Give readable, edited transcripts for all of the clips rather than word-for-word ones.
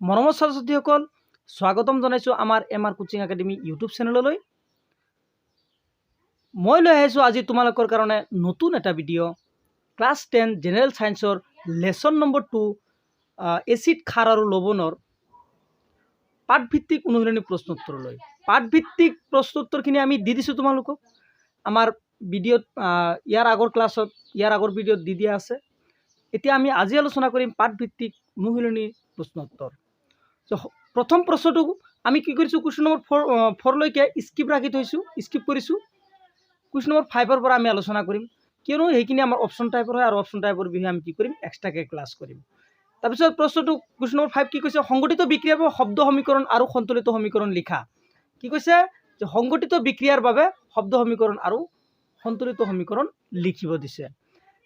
মৰমৰ ছাত্ৰ-ছাত্ৰীসকল স্বাগতম জনাইছোঁ আমাৰ এমআৰ কোচিং একাডেমি ইউটিউব চেনেললৈ। মই লৈ আহিছোঁ আজি তোমালোকৰ কাৰণে নতুন এটা ভিডিঅ' ক্লাছ 10 জেনেৰেল সায়েন্সৰ লেসন নম্বৰ 2 এচিড ক্ষাৰ আৰু লৱণৰ পাঠভিত্তিক অনুশীলনী প্ৰশ্নোত্তৰলৈ। পাঠভিত্তিক প্ৰশ্নোত্তৰখিনি আমি দি দিছোঁ তোমালোকক আমাৰ ভিডিঅ'ত ইয়াৰ আগৰ ক্লাছত ইয়াৰ আগৰ ভিডিঅ'ত দি দিয়া আছে। এতিয়া আমি আজি আলোচনা কৰিম পাঠভিত্তিক অনুশীলনী প্ৰশ্নোত্তৰ। প্ৰথম প্ৰশ্নটো আমি কি কৰিছোঁ কুৱেশ্যন নম্বৰ 4 লৈকে স্কিপ ৰাখি থৈছোঁ, স্কিপ কৰিছোঁ। কুৱেশ্যন নম্বৰ 5ৰ পৰা আমি আলোচনা কৰিম, কিয়নো সেইখিনি আমাৰ অপশ্যন টাইপৰ হয় আৰু অপশ্যন টাইপৰ বিষয়ে আমি কি কৰিম এক্সট্ৰাকৈ ক্লাছ কৰিম। তাৰপিছত প্ৰশ্নটো কুৱেশ্যন নম্বৰ 5 কি কৈছে, সংগঠিত বিক্ৰিয়াৰ বাবে শব্দ সমীকৰণ আৰু সন্তুলিত সমীকৰণ লিখা। কি কৈছে যে সংগঠিত বিক্ৰিয়াৰ বাবে শব্দ সমীকৰণ আৰু সন্তুলিত সমীকৰণ লিখিব দিছে।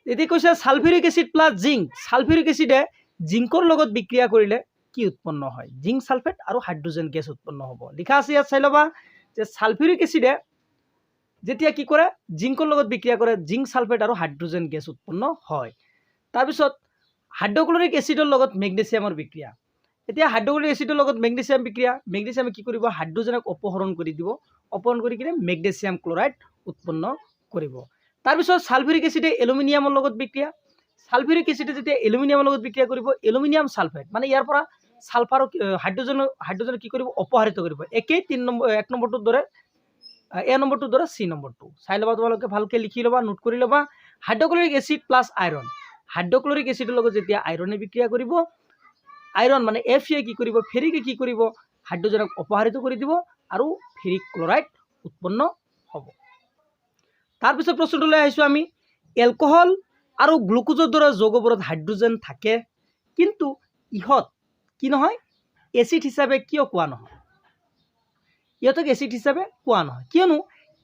এতিয়া কৈছে সালফিউৰিক এসিড প্লাছ জিংক, সালফিউৰিক এসিডে জিংকৰ লগত বিক্ৰিয়া কৰিলে কি উৎপন্ন হয়, জিংক সালফেট আৰু হাইড্ৰোজেন গেছ উৎপন্ন হ'ব। লিখা আছে ইয়াত চাই ল'বা যে সালফিউরিক এসিডে যেতিয়া কি কৰে জিংকৰ লগত বিক্ৰিয়া কৰে জিংক সালফেট আৰু হাইড্ৰোজেন গেছ উৎপন্ন হয়। তাৰপিছত হাইড্ৰক্লৰিক এসিডৰ লগত মেগনেছিয়ামৰ বিক্ৰিয়া। এতিয়া হাইড্ৰক্লৰিক এসিডৰ লগত মেগনেছিয়াম বিক্ৰিয়া, মেগনেছিয়ামে কি কৰিব হাইড্ৰোজেনক অপহৰণ কৰি দিব, অপহৰণ কৰি কিনে মেগনেছিয়াম ক্লৰাইড উৎপন্ন কৰিব। তাৰপিছত সালফিউৰিক এসিডে এলুমিনিয়ামৰ লগত বিক্ৰিয়া, সালফিউৰিক এসিডে যেতিয়া এলুমিনিয়ামৰ লগত বিক্ৰিয়া কৰিব এলুমিনিয়াম সালফেট মানে ইয়াৰ পৰা সালফাৰ হাইড্ৰোজেন কি কৰিব অপহৰিত কৰিব। একেই 1 নম্বৰটোৰ দৰে এ নম্বৰটোৰ দৰে চি নম্বৰটো চাই ল'বা, তোমালোকে ভালকৈ লিখি ল'বা, নোট কৰি ল'বা। Hydrochloric acid plus iron, hydrochloric এসিডৰ লগত যেতিয়া আইৰণে বিক্ৰিয়া কৰিব আইৰণ মানে এফে কি কৰিব ফেৰিকে কি কৰিব হাইড্ৰোজেনক অপহৰিত কৰি দিব আৰু ফেৰিক ক্লৰাইড উৎপন্ন হ'ব। তাৰপিছত প্ৰশ্নটোলৈ আহিছোঁ আমি, এলকহল আৰু গ্লুকোজৰ দৰে যৌগবোৰত হাইড্ৰোজেন থাকে কিন্তু ইহঁত কি নহয় এচিড হিচাপে কিয় কোৱা নহয়, ইহঁতক এচিড হিচাপে কোৱা নহয় কিয়নো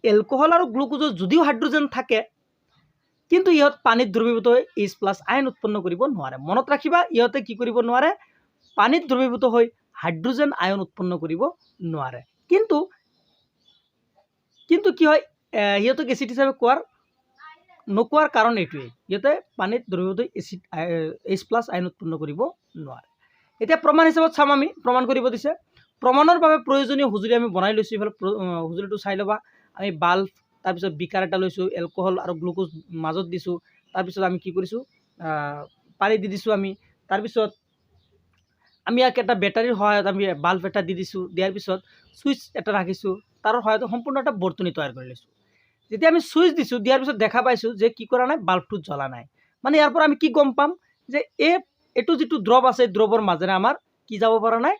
এলকহল আৰু গ্লুকোজত যদিও হাইড্ৰোজেন থাকে কিন্তু ইহঁত পানীত দ্ৰৱীভূত হৈ H+ আয়ন উৎপন্ন কৰিব নোৱাৰে। মনত ৰাখিবা ইহঁতে কি কৰিব নোৱাৰে পানীত দ্ৰৱীভূত হৈ হাইড্ৰোজেন আয়ন উৎপন্ন কৰিব নোৱাৰে। কিন্তু কি হয় ইহঁতক এচিড হিচাপে নোকোৱাৰ কাৰণ এইটোৱেই, ইহঁতে পানীত দ্ৰৱীভূত হৈ H+ আয়ন উৎপন্ন কৰিব নোৱাৰে। এতিয়া প্ৰমাণ হিচাপত চাম, আমি প্ৰমাণ কৰিব দিছে। প্ৰমাণৰ বাবে প্ৰয়োজনীয় সঁজুলি আমি বনাই লৈছোঁ। এইফালে সঁজুলিটো চাই ল'বা, আমি বাল্ব তাৰপিছত বিকাৰ এটা লৈছোঁ, এলকহল আৰু গ্লুকোজ মাজত দিছোঁ, তাৰপিছত আমি কি কৰিছোঁ পানী দি দিছোঁ আমি, তাৰপিছত আমি ইয়াক এটা বেটাৰীৰ সহায়ত আমি বাল্ব এটা দি দিছোঁ, দিয়াৰ পিছত ছুইচ এটা ৰাখিছোঁ, তাৰ সহায়ত সম্পূৰ্ণ এটা বৰ্তনী তৈয়াৰ কৰি লৈছোঁ। যেতিয়া আমি ছুইচ দিছোঁ দিয়াৰ পিছত দেখা পাইছোঁ যে কি কৰা নাই বাল্বটো জ্বলা নাই। মানে ইয়াৰ পৰা আমি কি গম পাম যে এইটো যিটো দ্ৰৱ আছে দ্ৰৱৰ মাজেৰে আমাৰ কি যাব পৰা নাই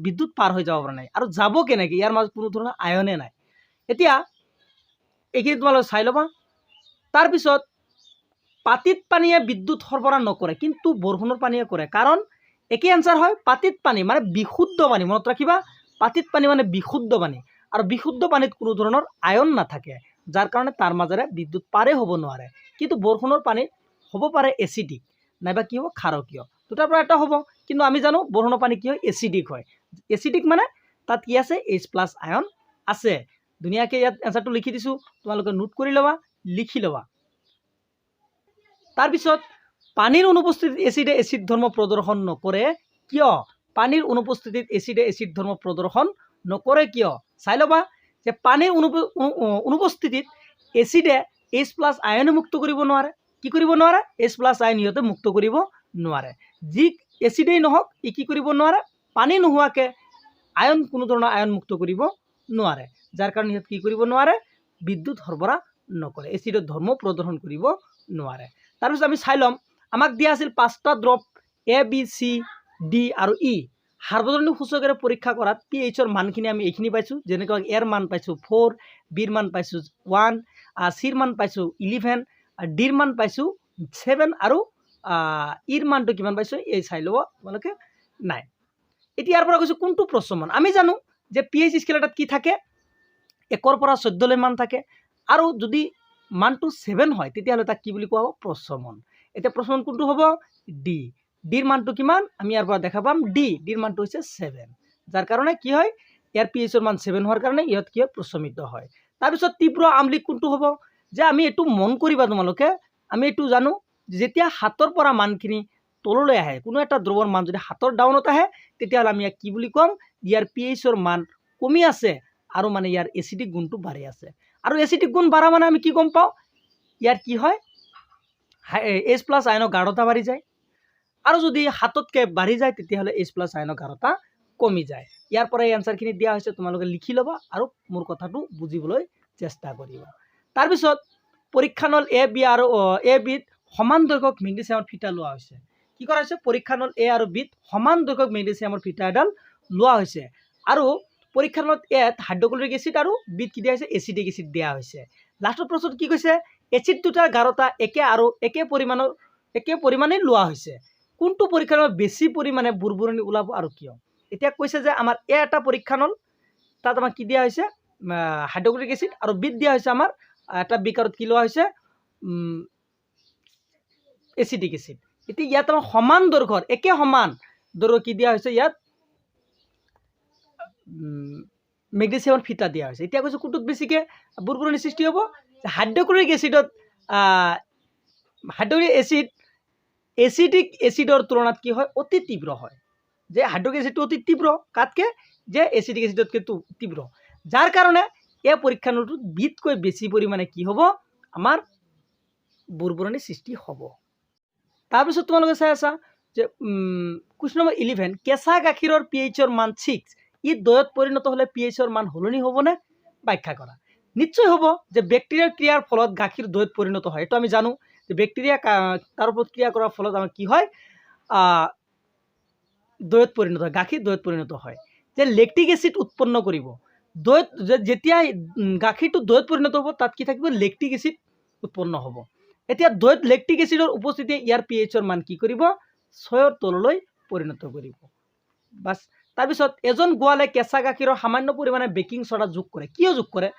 বিদ্যুৎ পাৰ হৈ যাব পৰা নাই। আৰু যাব কেনেকৈ, ইয়াৰ মাজত কোনো ধৰণৰ আয়নে নাই। এতিয়া এইখিনি তোমালোকে চাই ল'বা। তাৰপিছত পাতিত পানীয়ে বিদ্যুৎ সৰবৰাহ নকৰে কিন্তু বৰষুণৰ পানীয়ে কৰে, কাৰণ একেই এনচাৰ হয়। পাতিত পানী মানে বিশুদ্ধ পানী, মনত ৰাখিবা পাতিত পানী মানে বিশুদ্ধ পানী, আৰু বিশুদ্ধ পানীত কোনো ধৰণৰ আয়ন নাথাকে, যাৰ কাৰণে তাৰ মাজেৰে বিদ্যুৎ পাৰে হ'ব নোৱাৰে। কিন্তু বৰষুণৰ পানীত হ'ব পাৰে এচিডিক নাইবা কি হ'ব ক্ষাৰকীয়, দুটাৰ পৰা এটা হ'ব। কিন্তু আমি জানো বৰষুণৰ পানী কি হয় এচিডিক হয়। এচিডিক মানে তাত কি আছে H+ আয়ন আছে। ধুনীয়াকৈ ইয়াত এনচাৰটো লিখি দিছোঁ, তোমালোকে নোট কৰি ল'বা, লিখি ল'বা। তাৰপিছত পানীৰ অনুপস্থিতিত এচিডে এচিড ধৰ্ম প্ৰদৰ্শন নকৰে কিয়, পানীৰ অনুপস্থিতিত এচিডে এচিড ধৰ্ম প্ৰদৰ্শন নকৰে কিয় চাই ল'বা যে পানীৰ অনুপস্থিতিত এচিডে H+ আয়নে মুক্ত কৰিব নোৱাৰে। কি কৰিব নোৱাৰে H+ আয়ন ইহঁতে মুক্ত কৰিব নোৱাৰে। যি এচিডেই নহওক ই কি কৰিব নোৱাৰে পানী নোহোৱাকৈ কোনো ধৰণৰ আয়ন মুক্ত কৰিব নোৱাৰে, যাৰ কাৰণে ইহঁত কি কৰিব নোৱাৰে বিদ্যুৎ সৰবৰাহ নকৰে, এচিডৰ ধৰ্ম প্ৰদৰ্শন কৰিব নোৱাৰে। তাৰপিছত আমি চাই ল'ম, আমাক দিয়া আছিল 5টা দ্ৰৱ ABCD আৰু E। সাৰ্বজনীন সূচকেৰে পৰীক্ষা কৰাত pHৰ মানখিনি আমি এইখিনি পাইছোঁ, যেনেকৈ এৰ মান পাইছোঁ 4, বিৰ মান পাইছোঁ 1, চিৰ মান পাইছোঁ 11, ডিৰ মান পাইছোঁ 7 আৰু ইৰ মানটো কিমান পাইছোঁ এই চাই ল'ব তোমালোকে 9। এতিয়া ইয়াৰ পৰা কৈছোঁ কোনটো প্ৰচমন। আমি জানো যে pH স্কেল এটাত কি থাকে 1ৰ পৰা 14লৈ মান থাকে, আৰু যদি মানটো 7 হয় তেতিয়াহ'লে তাক কি বুলি কোৱা হ'ব প্ৰচমন। এতিয়া প্ৰচমন কোনটো হ'ব ডি, ডিৰ মানটো কিমান আমি ইয়াৰ পৰা দেখা পাম ডিৰ মানটো হৈছে 7, যাৰ কাৰণে কি হয় ইয়াৰ pHৰ মান 7 হোৱাৰ কাৰণে ইহঁত কি হয় প্ৰচমিত হয়। তাৰপিছত তীব্ৰ আমলিক কোনটো হ'ব, যে আমি এইটো মন কৰিবা তোমালোকে, আমি এইটো জানো যেতিয়া 7ৰ পৰা মানখিনি তললৈ আহে, কোনো এটা দ্ৰৱৰ মান যদি 7ৰ ডাউনত আহে তেতিয়াহ'লে আমি ইয়াক কি বুলি ক'ম, ইয়াৰ pHৰ মান কমি আছে আৰু মানে ইয়াৰ এচিডিক গুণটো বাঢ়ি আছে। আৰু এচিডিক গুণ বাঢ়া মানে আমি কি গম পাওঁ, ইয়াৰ কি হয় H+ আয়নৰ গাঢ়তা বাঢ়ি যায়, আৰু যদি 7তকৈ বাঢ়ি যায় তেতিয়াহ'লে H+ আয়নৰ গাঢ়তা কমি যায়। ইয়াৰ পৰা এই এনচাৰখিনি দিয়া হৈছে, তোমালোকে লিখি ল'বা আৰু মোৰ কথাটো বুজিবলৈ চেষ্টা কৰিবা। তাৰপিছত পৰীক্ষা নল A, B আৰু A, Bত সমান দৈৰ্ঘ্যক মেগনেছিয়ামৰ ফিতা লোৱা হৈছে। কি কৰা হৈছে, পৰীক্ষা নল A আৰু Bত সমান দৈৰ্ঘ্যক মেগনেছিয়ামৰ ফিতা এডাল লোৱা হৈছে, আৰু পৰীক্ষা নল Aত হাইড্ৰক্লৰিক এচিড আৰু Bত কি দিয়া হৈছে, এচিডিক এচিড দিয়া হৈছে। লাষ্টৰ প্ৰশ্নত কি কৈছে, এচিড দুটাৰ গাঢ়তা একে আৰু একে পৰিমাণে লোৱা হৈছে, কোনটো পৰীক্ষা নল বেছি পৰিমাণে বুৰবুৰণি ওলাব আৰু কিয়। এতিয়া কৈছে যে আমাৰ এ এটা পৰীক্ষা নল, তাত আমাক কি দিয়া হৈছে, হাইড্ৰক্লৰিক এচিড, আৰু Bত দিয়া হৈছে আমাৰ এটা বিকাৰত কি লোৱা হৈছে, এচিডিক এচিড। এতিয়া ইয়াত আমাৰ সমান দৈৰ্ঘ্যৰ একে সমান দৈৰ্ঘ্য কি দিয়া হৈছে, ইয়াত মেগনেছিয়ামৰ ফিতা দিয়া হৈছে। এতিয়া কৈছোঁ কোনটোত বেছিকৈ বুৰবুৰণি সৃষ্টি হ'ব, হাইড্ৰক্লৰিক এচিডত হাইড্ৰক্লৰিক এচিড এচিডিক এচিডৰ তুলনাত কি হয়, অতি তীব্ৰ হয়। যে হাইড্ৰক্লৰিক এচিডটো অতি তীব্ৰ কাতকে, যে এচিডিক এচিডতকৈ তীব্ৰ, যাৰ কাৰণে এই পৰীক্ষা নলটোত Bতকৈ বেছি পৰিমাণে কি হ'ব, আমাৰ বুৰবুৰণি সৃষ্টি হ'ব। তাৰপিছত তোমালোকে চাই আছা যে কুৱেশ্যন নম্বৰ 11, কেঁচা গাখীৰৰ pHৰ মান 6, ই দৈত পৰিণত হ'লে pHৰ মান সলনি হ'বনে, ব্যাখ্যা কৰা। নিশ্চয় হ'ব, যে বেক্টেৰিয়াৰ ক্ৰিয়াৰ ফলত গাখীৰ দৈত পৰিণত হয়, এইটো আমি জানো যে বেক্টেৰিয়া তাৰ ওপৰত ক্ৰিয়া কৰাৰ ফলত আমাৰ কি হয়, দৈত পৰিণত হয়, গাখীৰ দৈত পৰিণত হয়। যে লেক্টিক এচিড উৎপন্ন কৰিব, দৈত যেতিয়া গাখীৰটো দৈত পৰিণত হ'ব তাত কি থাকিব, লেক্টিক এচিড উৎপন্ন হ'ব। এতিয়া দৈত লেক্টিক এচিডৰ উপস্থিতিয়ে ইয়াৰ pHৰ মান কি কৰিব, 6ৰ তললৈ পৰিণত কৰিব। বাছ, তাৰপিছত এজন গোৱালে কেঁচা গাখীৰৰ সামান্য পৰিমাণে বেকিং ছ'ডা যোগ কৰে, কিয় যোগ কৰে,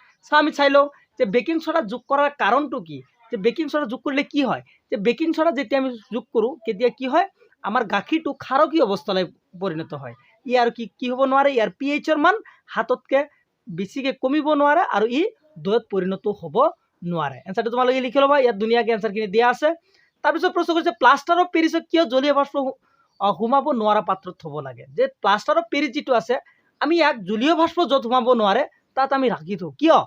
আমি চাই লওঁ যে বেকিং ছ'ডা যোগ কৰাৰ কাৰণটো কি। যে বেকিং ছ'ডা যোগ কৰিলে কি হয়, যে বেকিং ছ'ডা যেতিয়া আমি যোগ কৰোঁ তেতিয়া কি হয়, আমাৰ গাখীৰটো ক্ষাৰকীয় অৱস্থালৈ পৰিণত হয়। ই আৰু কি হ'ব নোৱাৰে, ইয়াৰ pHৰ মান 7তকৈ বেছিকৈ কমিব নোৱাৰে, আৰু ই দৈত পৰিণত হ'ব নোৱাৰে। এনচাৰটো তোমালোকে লিখি ল'বা, ইয়াত ধুনীয়াকৈ এনচাৰখিনি দিয়া আছে। তাৰপিছত প্ৰশ্ন কৰিছে, প্লাষ্টাৰ অফ পেৰিছক কিয় জলীয় বাষ্প সোমাব নোৱাৰা পাত্ৰত থ'ব লাগে। যে প্লাষ্টাৰ অফ পেৰিছ যিটো আছে, আমি ইয়াক জলীয় বাষ্প য'ত সোমাব নোৱাৰে তাত আমি ৰাখি থওঁ, কিয়,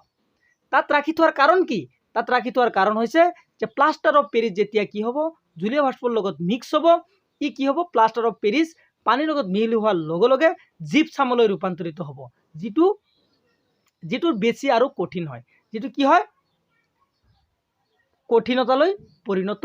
তাত ৰাখি থোৱাৰ কাৰণ কি, তাত ৰাখি থোৱাৰ কাৰণ হৈছে যে প্লাষ্টাৰ অফ পেৰিছ যেতিয়া কি হ'ব, জলীয় বাষ্পৰ লগত মিক্স হ'ব, ই কি হ'ব, প্লাষ্টাৰ অফ পেৰিছ পানীৰ লগত মিহলি হোৱাৰ লগে লগে জিপচামলৈ ৰূপান্তৰিত হ'ব, যিটোৰ বেছি আৰু কঠিন হয়, যিটো কি হয়, কঠিনতালৈ পৰিণত